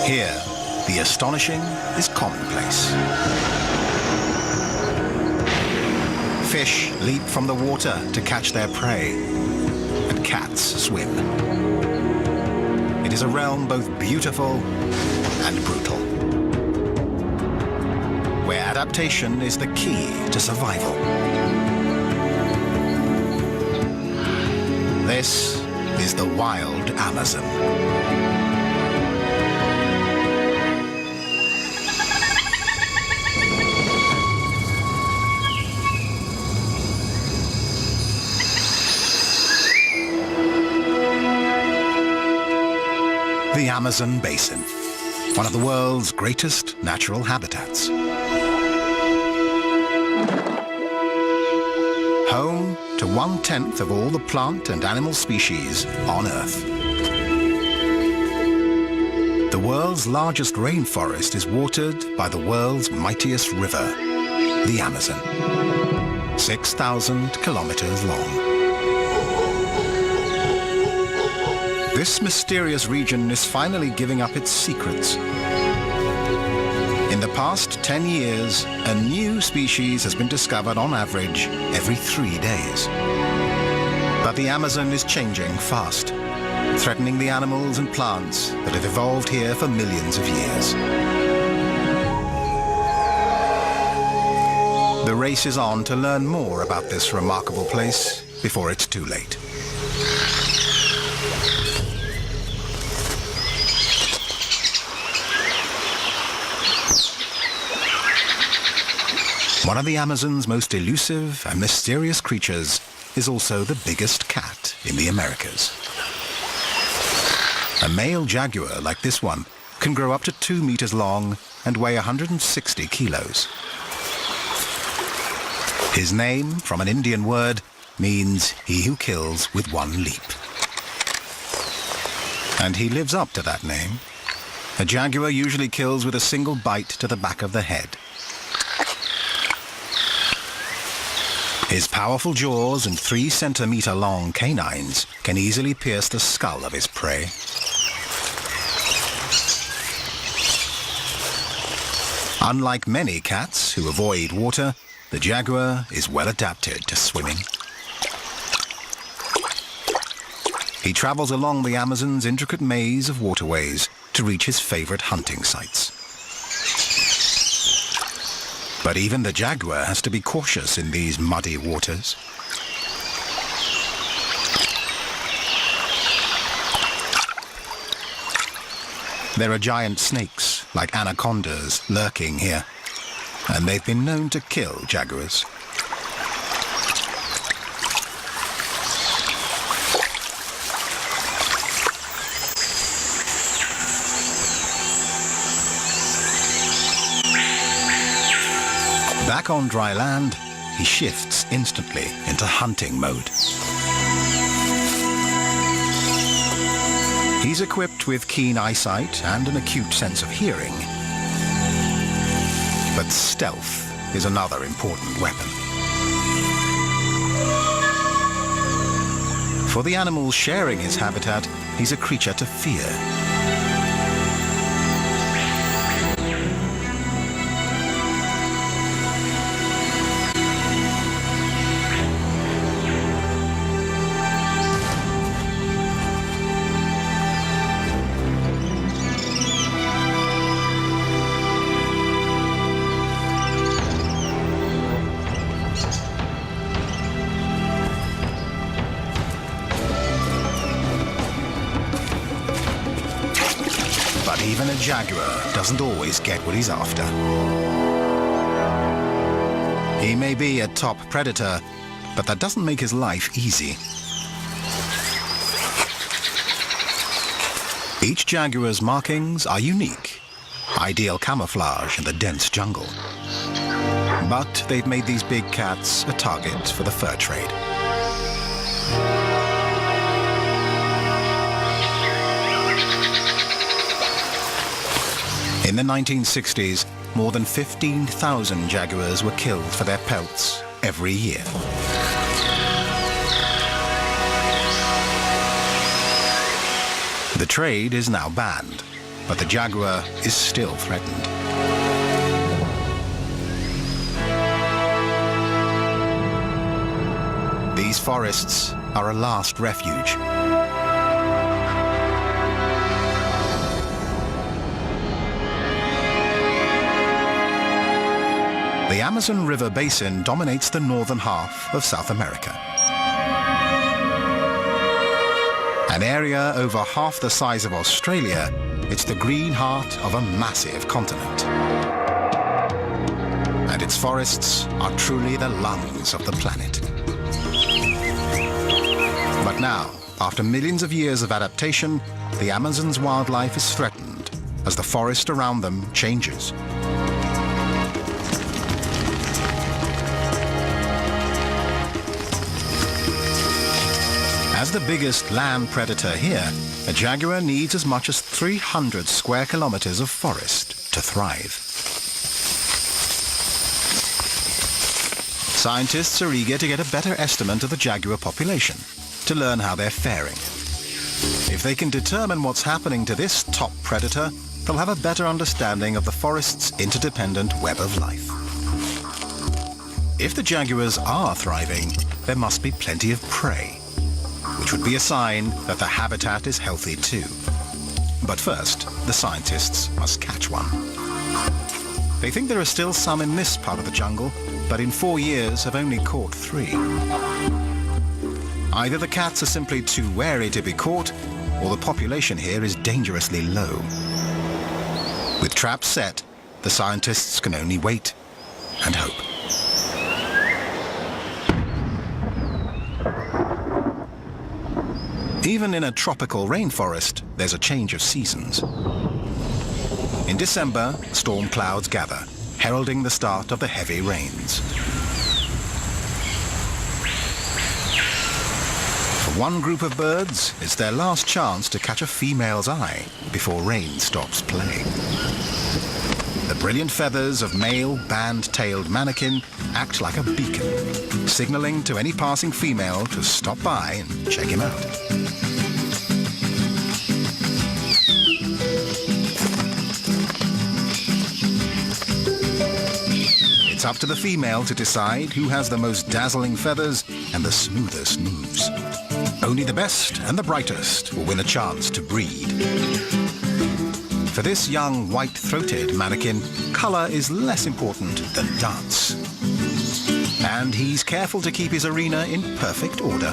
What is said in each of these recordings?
Here, the astonishing is commonplace. Fish leap from the water to catch their prey, and cats swim. It is a realm both beautiful and brutal, where adaptation is the key to survival. This is the wild Amazon. The Amazon Basin, one of the world's greatest natural habitats. Home to 1/10 of all the plant and animal species on Earth. The world's largest rainforest is watered by the world's mightiest river, the Amazon, 6,000 kilometers long. This mysterious region is finally giving up its secrets. In the past 10 years, a new species has been discovered on average every 3 days. But the Amazon is changing fast, threatening the animals and plants that have evolved here for millions of years. The race is on to learn more about this remarkable place before it's too late. One of the Amazon's most elusive and mysterious creatures is also the biggest cat in the Americas. A male jaguar like this one can grow up to 2 meters long and weigh 160 kilos. His name, from an Indian word, means he who kills with one leap. And he lives up to that name. A jaguar usually kills with a single bite to the back of the head. His powerful jaws and 3-centimeter-long canines can easily pierce the skull of his prey. Unlike many cats who avoid water, the jaguar is well adapted to swimming. He travels along the Amazon's intricate maze of waterways to reach his favorite hunting sites. But even the jaguar has to be cautious in these muddy waters. There are giant snakes, like anacondas, lurking here, and they've been known to kill jaguars. Back on dry land, he shifts instantly into hunting mode. He's equipped with keen eyesight and an acute sense of hearing. But stealth is another important weapon. For the animals sharing his habitat, he's a creature to fear. Even a jaguar doesn't always get what he's after. He may be a top predator, but that doesn't make his life easy. Each jaguar's markings are unique, ideal camouflage in the dense jungle. But they've made these big cats a target for the fur trade. In the 1960s, more than 15,000 jaguars were killed for their pelts every year. The trade is now banned, but the jaguar is still threatened. These forests are a last refuge. The Amazon River basin dominates the northern half of South America. An area over half the size of Australia, it's the green heart of a massive continent. And its forests are truly the lungs of the planet. But now, after millions of years of adaptation, the Amazon's wildlife is threatened as the forest around them changes. As the biggest land predator here, a jaguar needs as much as 300 square kilometers of forest to thrive. Scientists are eager to get a better estimate of the jaguar population, to learn how they're faring. If they can determine what's happening to this top predator, they'll have a better understanding of the forest's interdependent web of life. If the jaguars are thriving, there must be plenty of prey, which would be a sign that the habitat is healthy too. But first, the scientists must catch one. They think there are still some in this part of the jungle, but in 4 years have only caught 3. Either the cats are simply too wary to be caught, or the population here is dangerously low. With traps set, the scientists can only wait and hope. Even in a tropical rainforest, there's a change of seasons. In December, storm clouds gather, heralding the start of the heavy rains. For one group of birds, it's their last chance to catch a female's eye before rain stops playing. The brilliant feathers of male band-tailed manakin act like a beacon, signaling to any passing female to stop by and check him out. It's up to the female to decide who has the most dazzling feathers and the smoothest moves. Only the best and the brightest will win a chance to breed. For this young white-throated manakin, color is less important than dance. And he's careful to keep his arena in perfect order.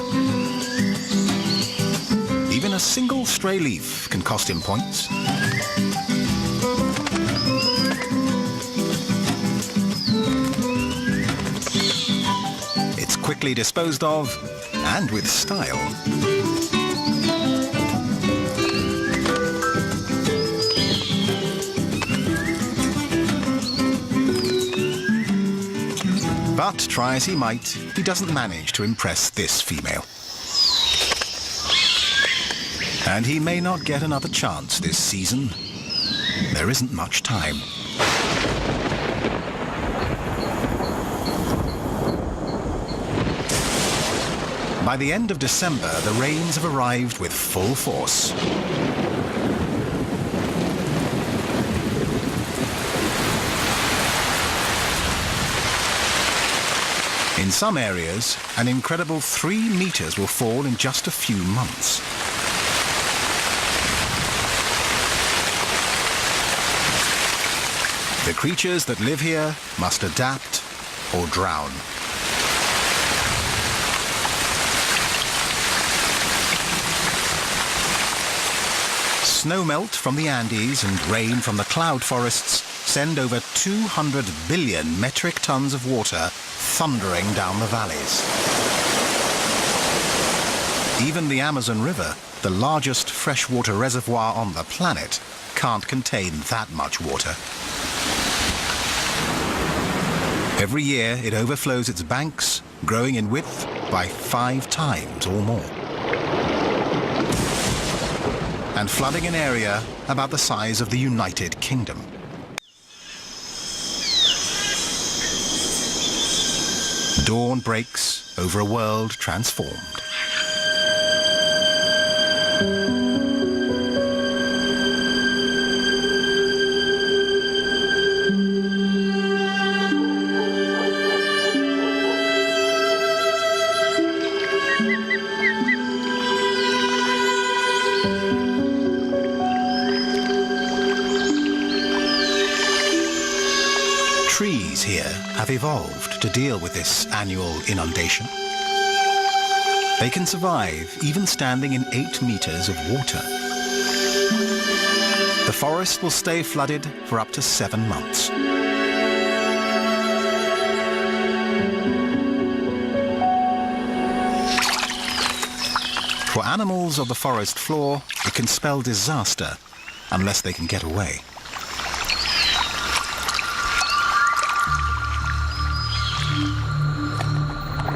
Even a single stray leaf can cost him points. It's quickly disposed of, and with style. But try as he might, he doesn't manage to impress this female. And he may not get another chance this season. There isn't much time. By the end of December, the rains have arrived with full force. In some areas, an incredible 3 meters will fall in just a few months. The creatures that live here must adapt or drown. Snowmelt from the Andes and rain from the cloud forests send over 200 billion metric tons of water thundering down the valleys. Even the Amazon River, the largest freshwater reservoir on the planet, can't contain that much water. Every year it overflows its banks, growing in width by 5 times or more. And flooding an area about the size of the United Kingdom. Dawn breaks over a world transformed. Trees here have evolved to deal with this annual inundation. They can survive even standing in 8 meters of water. The forest will stay flooded for up to 7 months. For animals of the forest floor, it can spell disaster unless they can get away.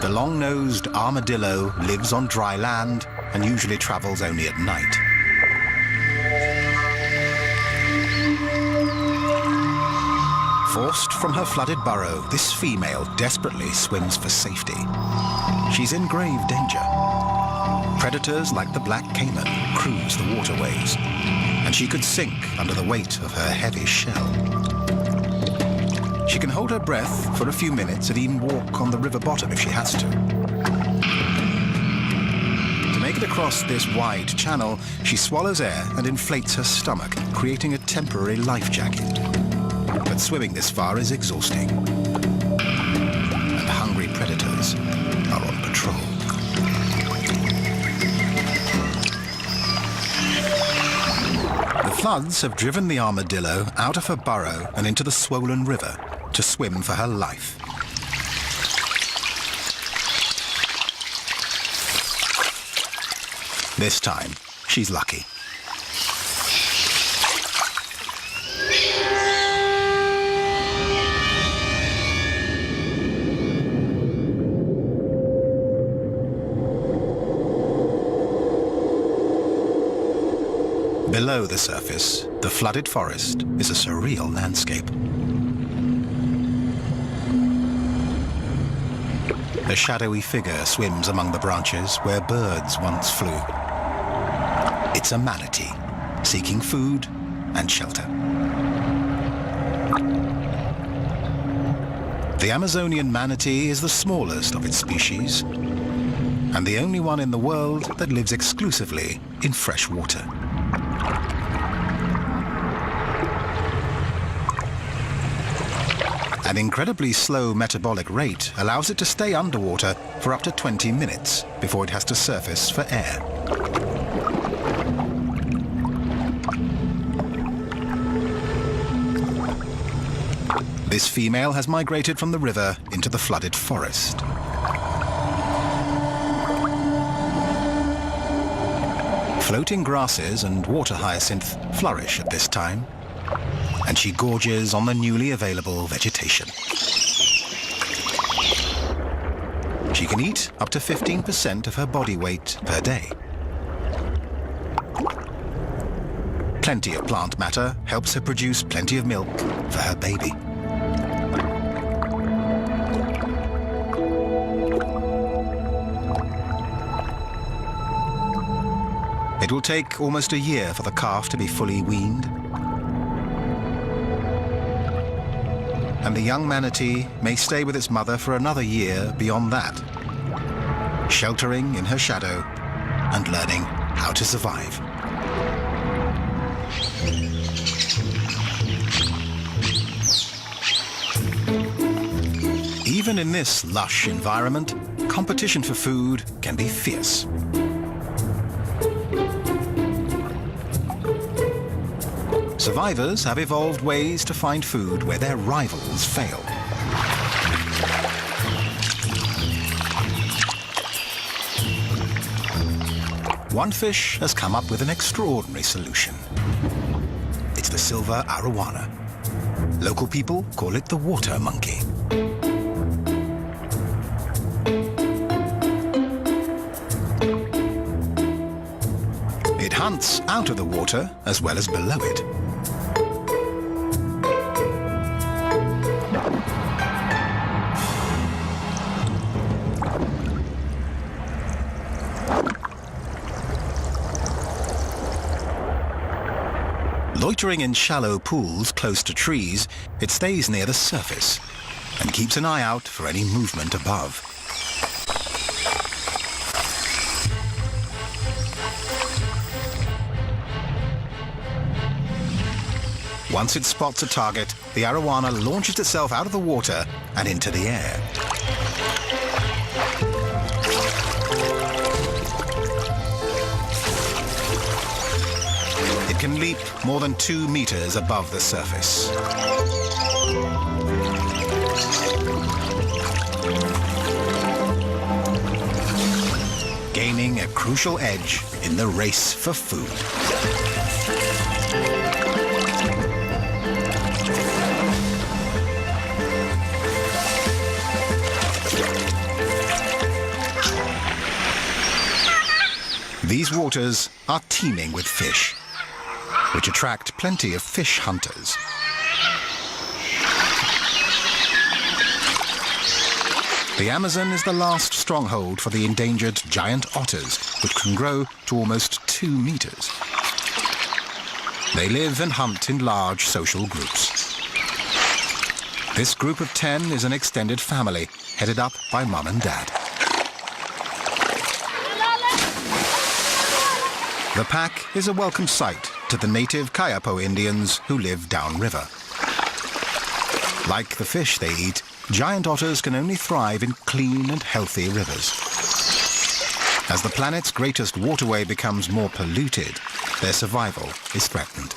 The long-nosed armadillo lives on dry land and usually travels only at night. Forced from her flooded burrow, this female desperately swims for safety. She's in grave danger. Predators like the black caiman cruise the waterways, and she could sink under the weight of her heavy shell. She can hold her breath for a few minutes and even walk on the river bottom if she has to. To make it across this wide channel, she swallows air and inflates her stomach, creating a temporary life jacket. But swimming this far is exhausting, and hungry predators are on patrol. The floods have driven the armadillo out of her burrow and into the swollen river to swim for her life. This time, she's lucky. Below the surface, the flooded forest is a surreal landscape. A shadowy figure swims among the branches where birds once flew. It's a manatee, seeking food and shelter. The Amazonian manatee is the smallest of its species, and the only one in the world that lives exclusively in fresh water. An incredibly slow metabolic rate allows it to stay underwater for up to 20 minutes before it has to surface for air. This female has migrated from the river into the flooded forest. Floating grasses and water hyacinth flourish at this time, and she gorges on the newly available vegetation. She can eat up to 15% of her body weight per day. Plenty of plant matter helps her produce plenty of milk for her baby. It will take almost a year for the calf to be fully weaned. And the young manatee may stay with its mother for another year beyond that, sheltering in her shadow and learning how to survive. Even in this lush environment, competition for food can be fierce. Survivors have evolved ways to find food where their rivals fail. One fish has come up with an extraordinary solution. It's the silver arowana. Local people call it the water monkey. It hunts out of the water as well as below it. Loitering in shallow pools close to trees, it stays near the surface and keeps an eye out for any movement above. Once it spots a target, the arowana launches itself out of the water and into the air. It can leap more than 2 meters above the surface. Gaining a crucial edge in the race for food. These waters are teeming with fish, which attract plenty of fish hunters. The Amazon is the last stronghold for the endangered giant otters, which can grow to almost 2 meters. They live and hunt in large social groups. This group of 10 is an extended family, headed up by Mum and Dad. The pack is a welcome sight to the native Kayapo Indians who live downriver. Like the fish they eat, giant otters can only thrive in clean and healthy rivers. As the planet's greatest waterway becomes more polluted, their survival is threatened.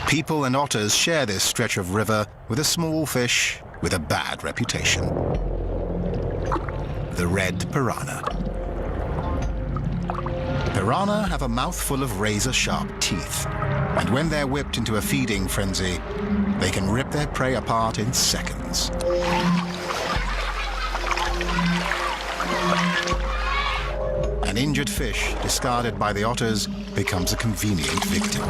People and otters share this stretch of river with a small fish with a bad reputation: the red piranha. Piranha have a mouthful of razor-sharp teeth, and when they're whipped into a feeding frenzy, they can rip their prey apart in seconds. An injured fish discarded by the otters becomes a convenient victim.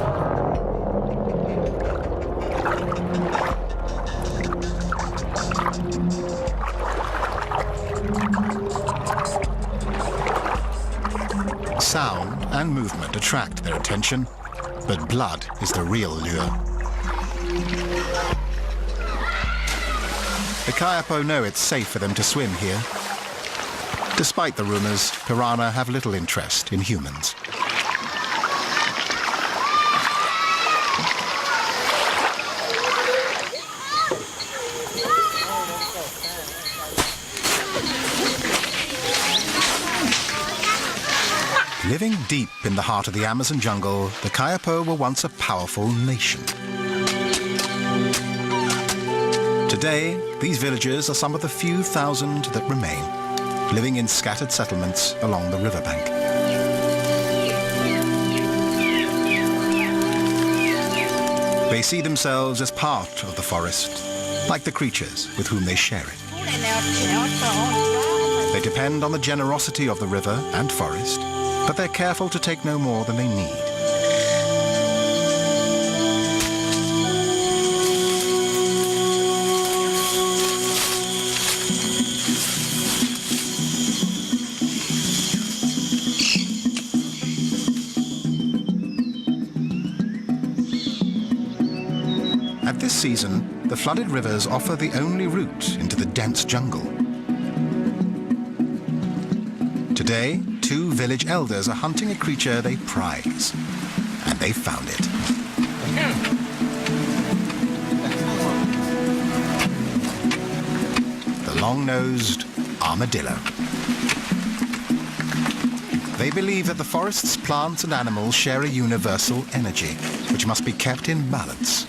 Sound and movement attract their attention, but blood is the real lure. The Kayapo know it's safe for them to swim here. Despite the rumors, piranha have little interest in humans. Living deep in the heart of the Amazon jungle, the Kayapo were once a powerful nation. Today, these villages are some of the few thousand that remain, living in scattered settlements along the riverbank. They see themselves as part of the forest, like the creatures with whom they share it. They depend on the generosity of the river and forest, but they're careful to take no more than they need. At this season, the flooded rivers offer the only route into the dense jungle. Today, 2 village elders are hunting a creature they prize, and they found it. The long-nosed armadillo. They believe that the forest's plants and animals share a universal energy, which must be kept in balance.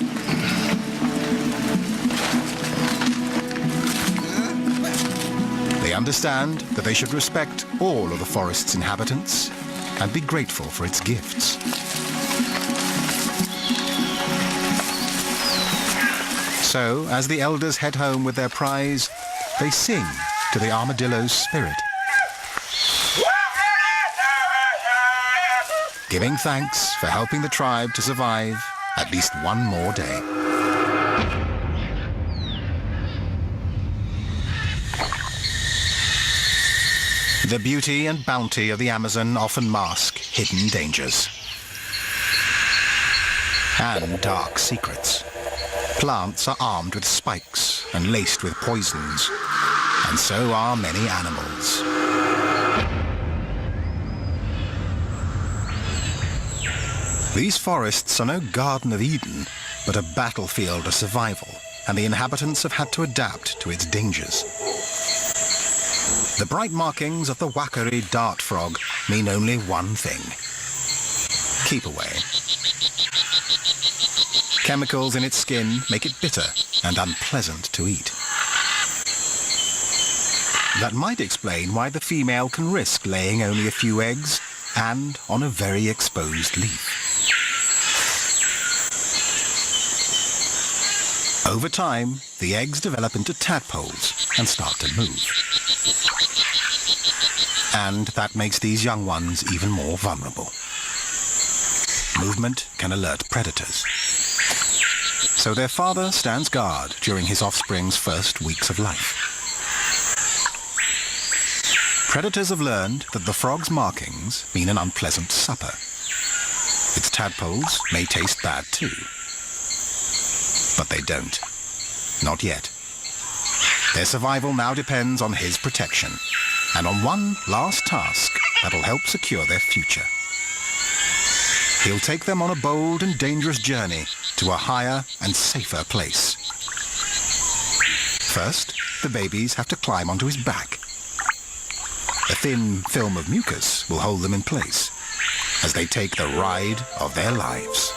They understand that they should respect all of the forest's inhabitants and be grateful for its gifts. So, as the elders head home with their prize, they sing to the armadillo's spirit, giving thanks for helping the tribe to survive at least one more day. The beauty and bounty of the Amazon often mask hidden dangers and dark secrets. Plants are armed with spikes and laced with poisons, and so are many animals. These forests are no Garden of Eden, but a battlefield of survival, and the inhabitants have had to adapt to its dangers. The bright markings of the Wakari dart frog mean only one thing: keep away. Chemicals in its skin make it bitter and unpleasant to eat. That might explain why the female can risk laying only a few eggs and on a very exposed leaf. Over time, the eggs develop into tadpoles and start to move. And that makes these young ones even more vulnerable. Movement can alert predators. So their father stands guard during his offspring's first weeks of life. Predators have learned that the frog's markings mean an unpleasant supper. Its tadpoles may taste bad too. But they don't. Not yet. Their survival now depends on his protection, and on one last task that'll help secure their future. He'll take them on a bold and dangerous journey to a higher and safer place. First, the babies have to climb onto his back. A thin film of mucus will hold them in place as they take the ride of their lives.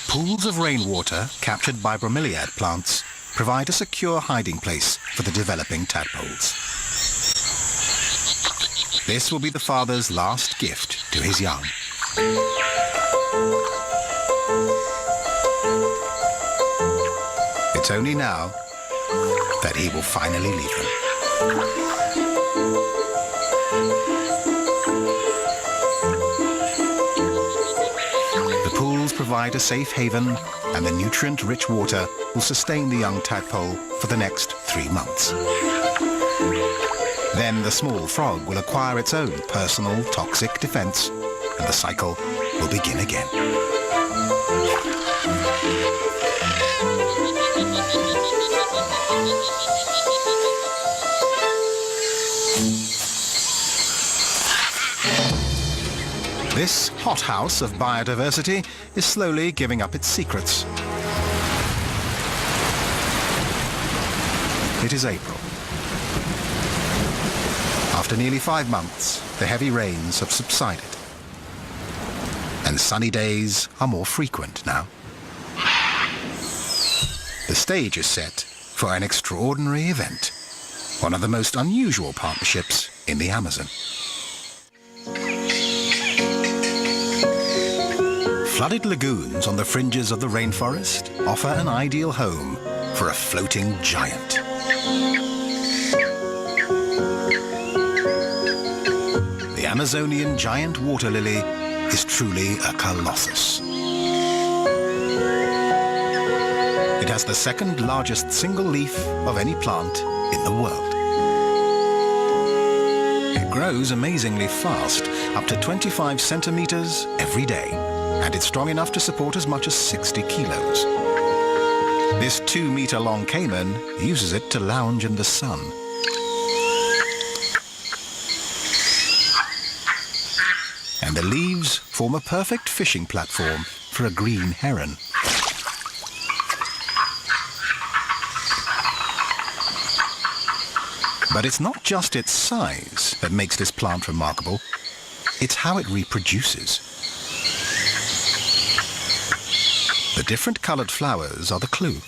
Pools of rainwater captured by bromeliad plants provide a secure hiding place for the developing tadpoles. This will be the father's last gift to his young. It's only now that he will finally leave them. Provide a safe haven, and the nutrient-rich water will sustain the young tadpole for the next 3 months. Then the small frog will acquire its own personal toxic defense, and the cycle will begin again. This hothouse of biodiversity is slowly giving up its secrets. It is April. After nearly 5 months, the heavy rains have subsided, and sunny days are more frequent now. The stage is set for an extraordinary event, one of the most unusual partnerships in the Amazon. Flooded lagoons on the fringes of the rainforest offer an ideal home for a floating giant. The Amazonian giant water lily is truly a colossus. It has the second largest single leaf of any plant in the world. It grows amazingly fast, up to 25 centimeters every day. And it's strong enough to support as much as 60 kilos. This 2-meter-long caiman uses it to lounge in the sun. And the leaves form a perfect fishing platform for a green heron. But it's not just its size that makes this plant remarkable, it's how it reproduces. The different colored flowers are the clue.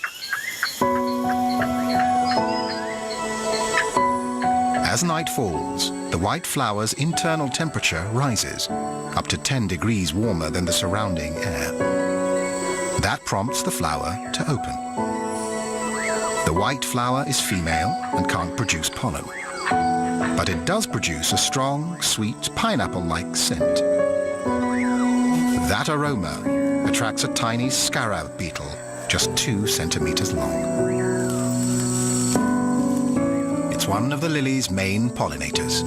As night falls, the white flower's internal temperature rises, up to 10 degrees warmer than the surrounding air. That prompts the flower to open. The white flower is female and can't produce pollen, but it does produce a strong, sweet, pineapple-like scent. That aroma attracts a tiny scarab beetle, just 2 centimeters long. It's one of the lily's main pollinators.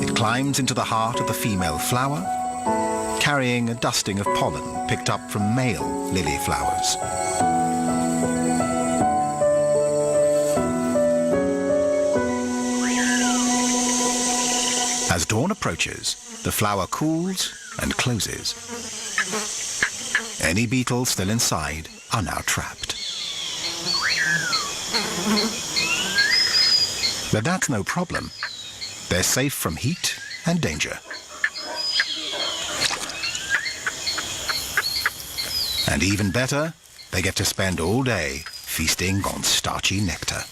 It climbs into the heart of the female flower, carrying a dusting of pollen picked up from male lily flowers. As dawn approaches, the flower cools and closes. Any beetles still inside are now trapped. But that's no problem. They're safe from heat and danger. And even better, they get to spend all day feasting on starchy nectar.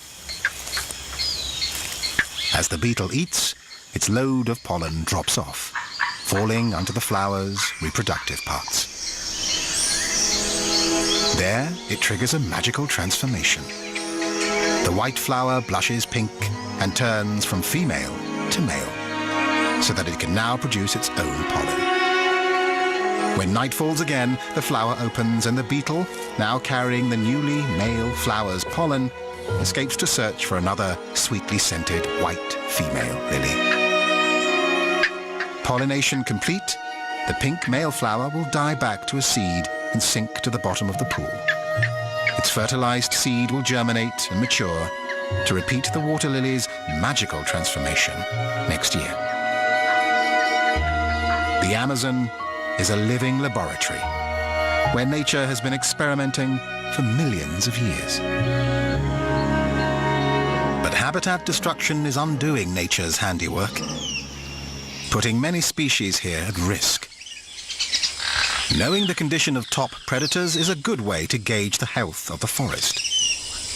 As the beetle eats, its load of pollen drops off, falling onto the flower's reproductive parts. There, it triggers a magical transformation. The white flower blushes pink and turns from female to male, so that it can now produce its own pollen. When night falls again, the flower opens and the beetle, now carrying the newly male flower's pollen, escapes to search for another sweetly scented white female lily. Pollination complete, the pink male flower will die back to a seed and sink to the bottom of the pool. Its fertilized seed will germinate and mature to repeat the water lily's magical transformation next year. The Amazon is a living laboratory where nature has been experimenting for millions of years. But habitat destruction is undoing nature's handiwork, putting many species here at risk. Knowing the condition of top predators is a good way to gauge the health of the forest.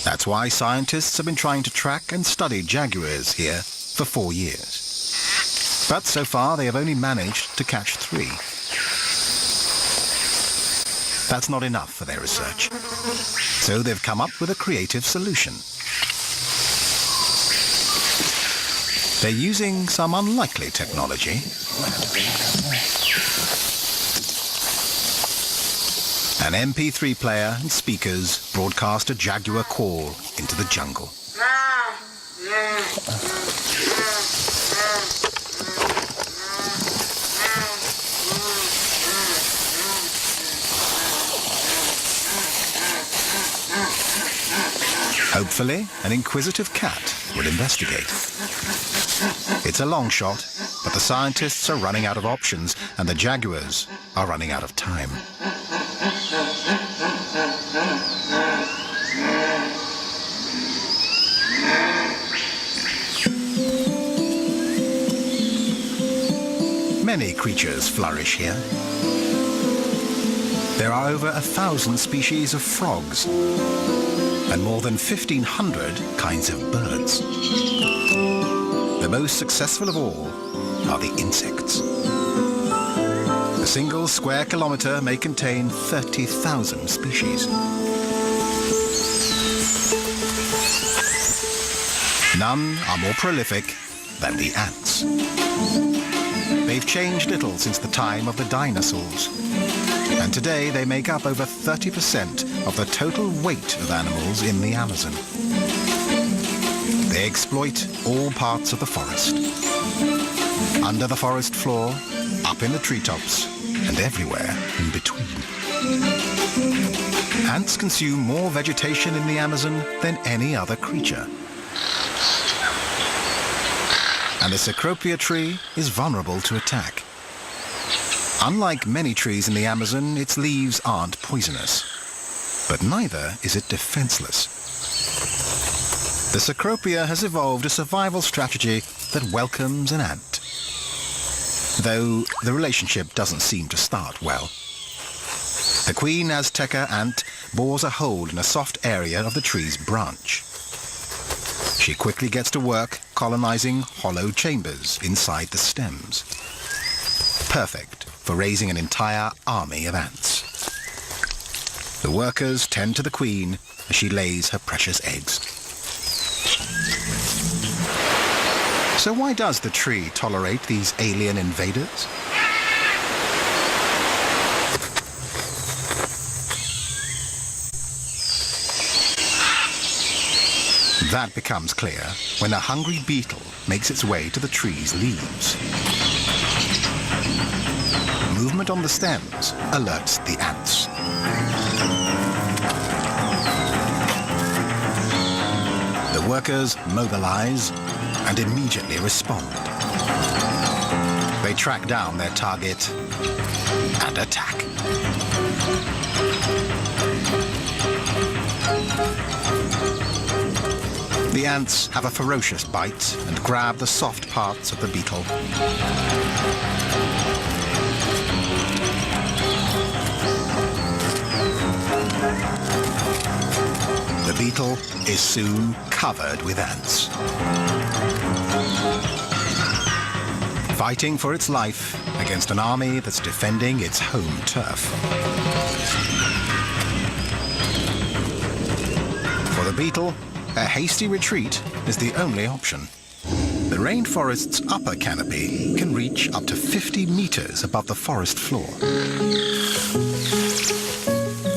That's why scientists have been trying to track and study jaguars here for 4 years. But so far they have only managed to catch 3. That's not enough for their research. So they've come up with a creative solution. They're using some unlikely technology. An MP3 player and speakers broadcast a jaguar call into the jungle. Hopefully, an inquisitive cat will investigate. It's a long shot, but the scientists are running out of options and the jaguars are running out of time. Many creatures flourish here. There are over 1,000 species of frogs and more than 1,500 kinds of birds. The most successful of all are the insects. A single square kilometre may contain 30,000 species. None are more prolific than the ants. They've changed little since the time of the dinosaurs, and today they make up over 30% of the total weight of animals in the Amazon. They exploit all parts of the forest. Under the forest floor, up in the treetops, and everywhere in between. Ants consume more vegetation in the Amazon than any other creature. And the Cecropia tree is vulnerable to attack. Unlike many trees in the Amazon, its leaves aren't poisonous. But neither is it defenseless. The Cecropia has evolved a survival strategy that welcomes an ant, though the relationship doesn't seem to start well. The queen Azteca ant bores a hole in a soft area of the tree's branch. She quickly gets to work colonizing hollow chambers inside the stems. Perfect for raising an entire army of ants. The workers tend to the queen as she lays her precious eggs. So why does the tree tolerate these alien invaders? That becomes clear when a hungry beetle makes its way to the tree's leaves. Movement on the stems alerts the ants. The workers mobilize and immediately respond. They track down their target and attack. The ants have a ferocious bite and grab the soft parts of the beetle. The beetle is soon covered with ants. Fighting for its life against an army that's defending its home turf. For the beetle, a hasty retreat is the only option. The rainforest's upper canopy can reach up to 50 meters above the forest floor.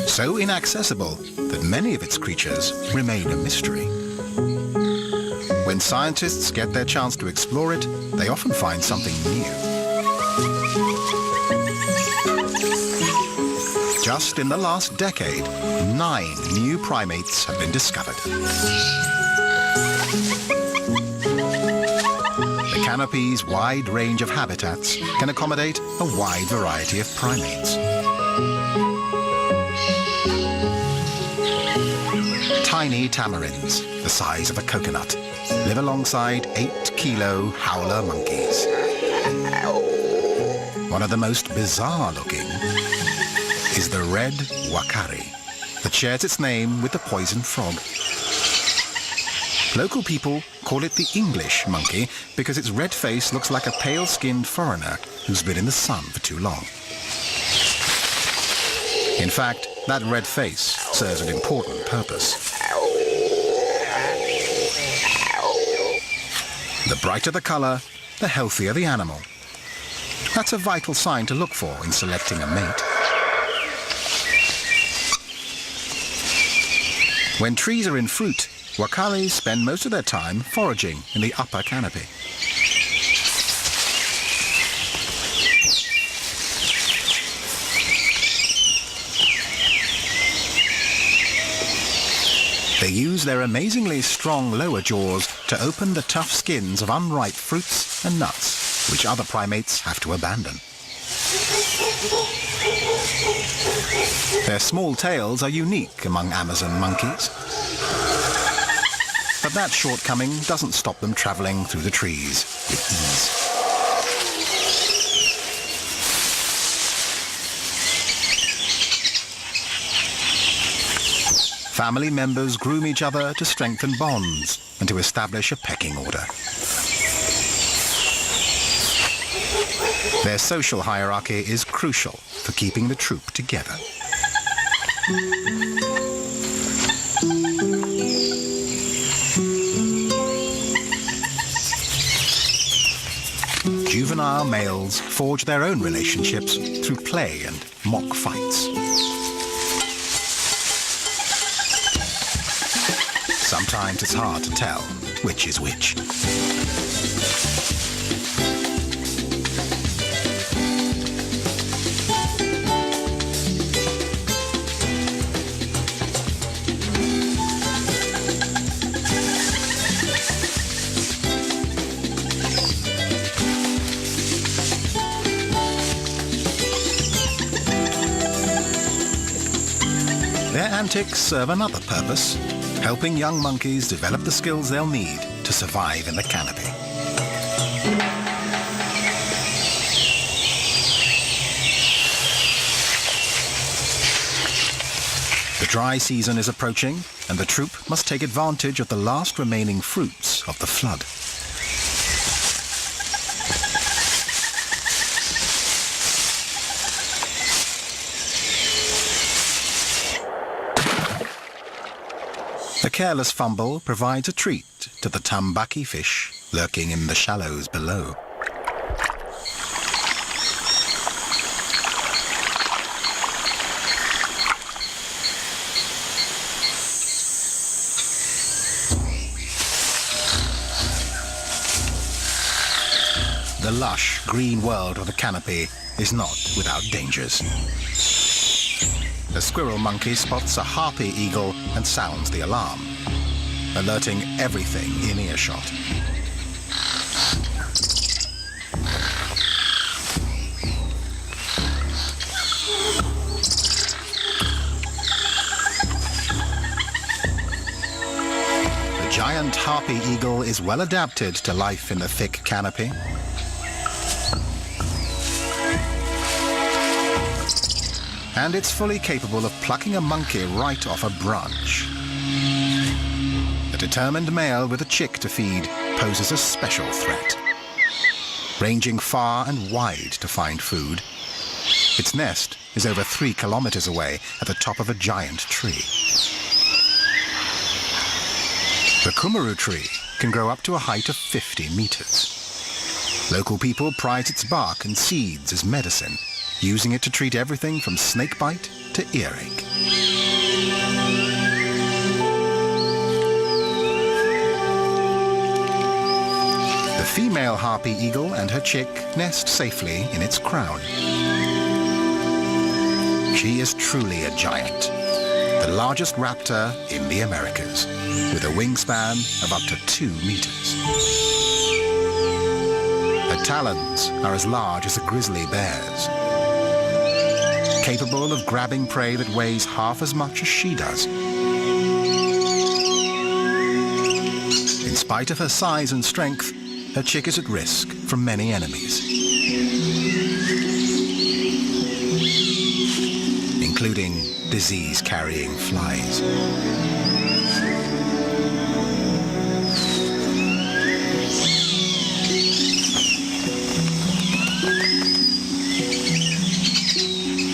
So inaccessible that many of its creatures remain a mystery. When scientists get their chance to explore it, they often find something new. Just in the last decade, 9 new primates have been discovered. The canopy's wide range of habitats can accommodate a wide variety of primates. Tiny tamarins, the size of a coconut, live alongside 8-kilo howler monkeys. One of the most bizarre-looking is the red wakari that shares its name with the poison frog. Local people call it the English monkey because its red face looks like a pale-skinned foreigner who's been in the sun for too long. In fact, that red face serves an important purpose. The brighter the color, the healthier the animal. That's a vital sign to look for in selecting a mate. When trees are in fruit, wakaris spend most of their time foraging in the upper canopy. They use their amazingly strong lower jaws to open the tough skins of unripe fruits and nuts, which other primates have to abandon. Their small tails are unique among Amazon monkeys. But that shortcoming doesn't stop them traveling through the trees with ease. Family members groom each other to strengthen bonds and to establish a pecking order. Their social hierarchy is crucial for keeping the troop together. Juvenile males forge their own relationships through play and mock fights. Sometimes it's hard to tell which is which. Their antics serve another purpose, helping young monkeys develop the skills they'll need to survive in the canopy. The dry season is approaching, and the troop must take advantage of the last remaining fruits of the flood. A careless fumble provides a treat to the tambaki fish lurking in the shallows below. The lush green world of the canopy is not without dangers. A squirrel monkey spots a harpy eagle and sounds the alarm, alerting everything in earshot. The giant harpy eagle is well adapted to life in the thick canopy. And it's fully capable of plucking a monkey right off a branch. A determined male with a chick to feed poses a special threat. Ranging far and wide to find food, its nest is over 3 kilometers away at the top of a giant tree. The kumaru tree can grow up to a height of 50 meters. Local people prize its bark and seeds as medicine, using it to treat everything from snakebite to earache. The female harpy eagle and her chick nest safely in its crown. She is truly a giant, the largest raptor in the Americas, with a wingspan of up to 2 meters. Her talons are as large as a grizzly bear's, capable of grabbing prey that weighs half as much as she does. In spite of her size and strength, her chick is at risk from many enemies, including disease-carrying flies.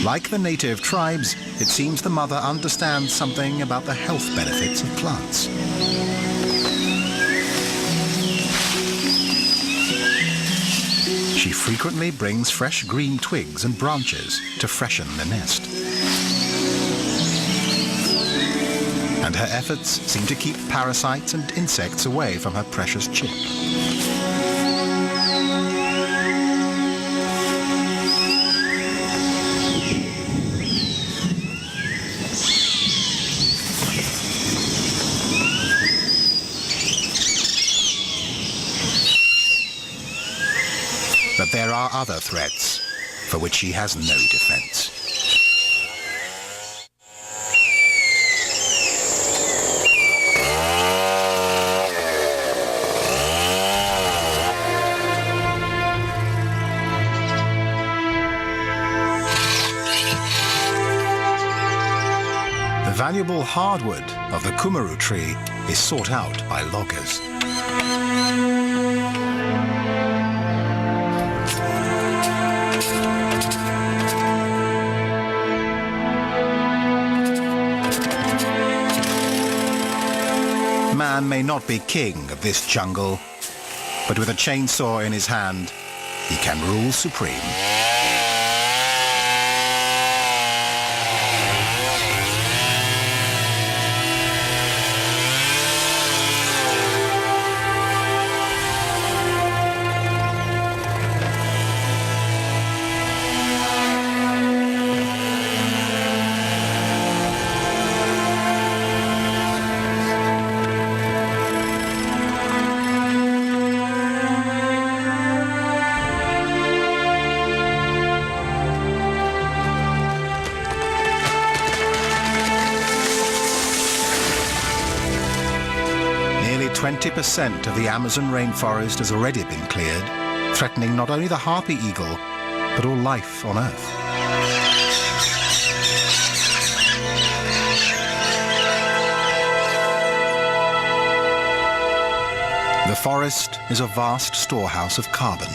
Like the native tribes, it seems the mother understands something about the health benefits of plants. She frequently brings fresh green twigs and branches to freshen the nest. And her efforts seem to keep parasites and insects away from her precious chick. But there are other threats for which she has no defense. The valuable hardwood of the kumaru tree is sought out by loggers. Man may not be king of this jungle, but with a chainsaw in his hand, he can rule supreme. Nearly 20% of the Amazon rainforest has already been cleared, threatening not only the harpy eagle, but all life on Earth. The forest is a vast storehouse of carbon,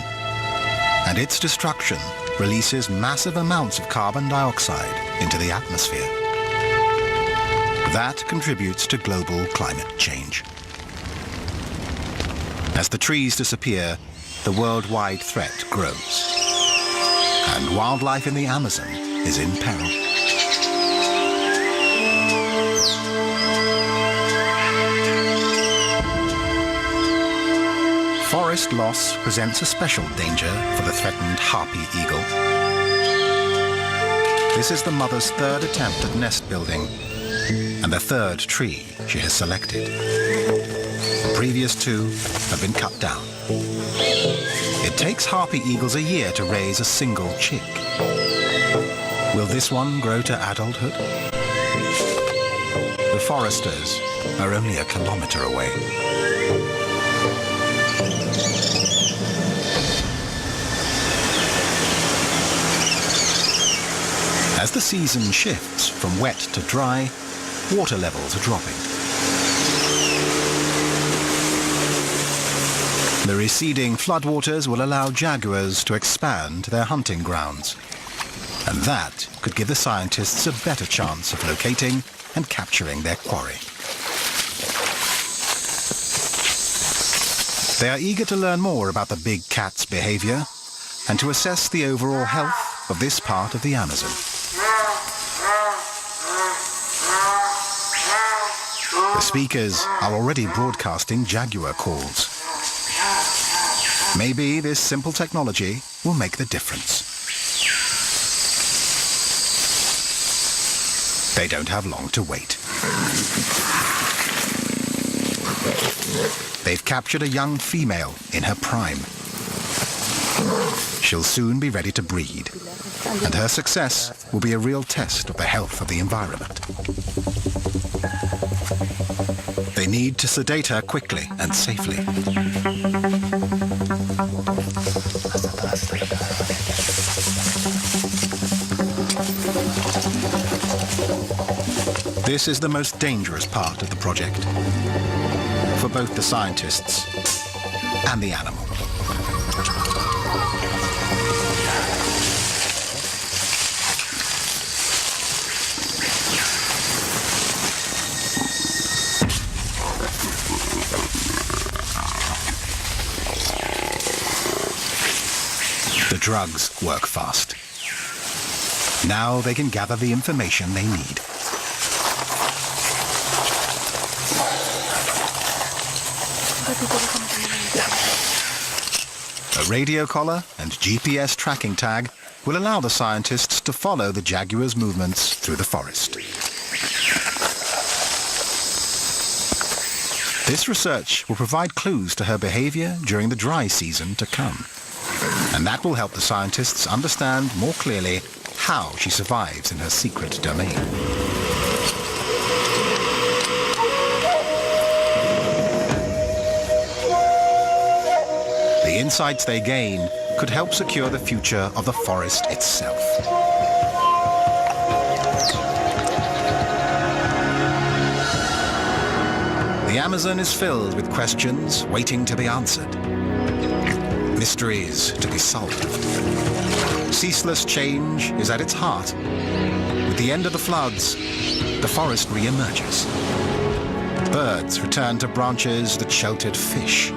and its destruction releases massive amounts of carbon dioxide into the atmosphere. That contributes to global climate change. As the trees disappear, the worldwide threat grows. And wildlife in the Amazon is in peril. Forest loss presents a special danger for the threatened harpy eagle. This is the mother's third attempt at nest building and the third tree she has selected. The previous two have been cut down. It takes harpy eagles a year to raise a single chick. Will this one grow to adulthood? The foresters are only a kilometer away. As the season shifts from wet to dry, water levels are dropping. The receding floodwaters will allow jaguars to expand their hunting grounds. And that could give the scientists a better chance of locating and capturing their quarry. They are eager to learn more about the big cat's behavior and to assess the overall health of this part of the Amazon. The speakers are already broadcasting jaguar calls. Maybe this simple technology will make the difference. They don't have long to wait. They've captured a young female in her prime. She'll soon be ready to breed, and her success will be a real test of the health of the environment. They need to sedate her quickly and safely. This is the most dangerous part of the project, for both the scientists and the animal. The drugs work fast. Now they can gather the information they need. A radio collar and GPS tracking tag will allow the scientists to follow the jaguar's movements through the forest. This research will provide clues to her behavior during the dry season to come. And that will help the scientists understand more clearly how she survives in her secret domain. The insights they gain could help secure the future of the forest itself. The Amazon is filled with questions waiting to be answered. Mysteries to be solved. Ceaseless change is at its heart. With the end of the floods, the forest re-emerges. Birds return to branches that sheltered fish.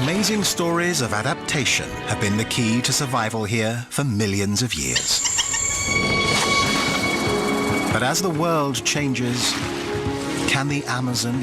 Amazing stories of adaptation have been the key to survival here for millions of years. But as the world changes, can the Amazon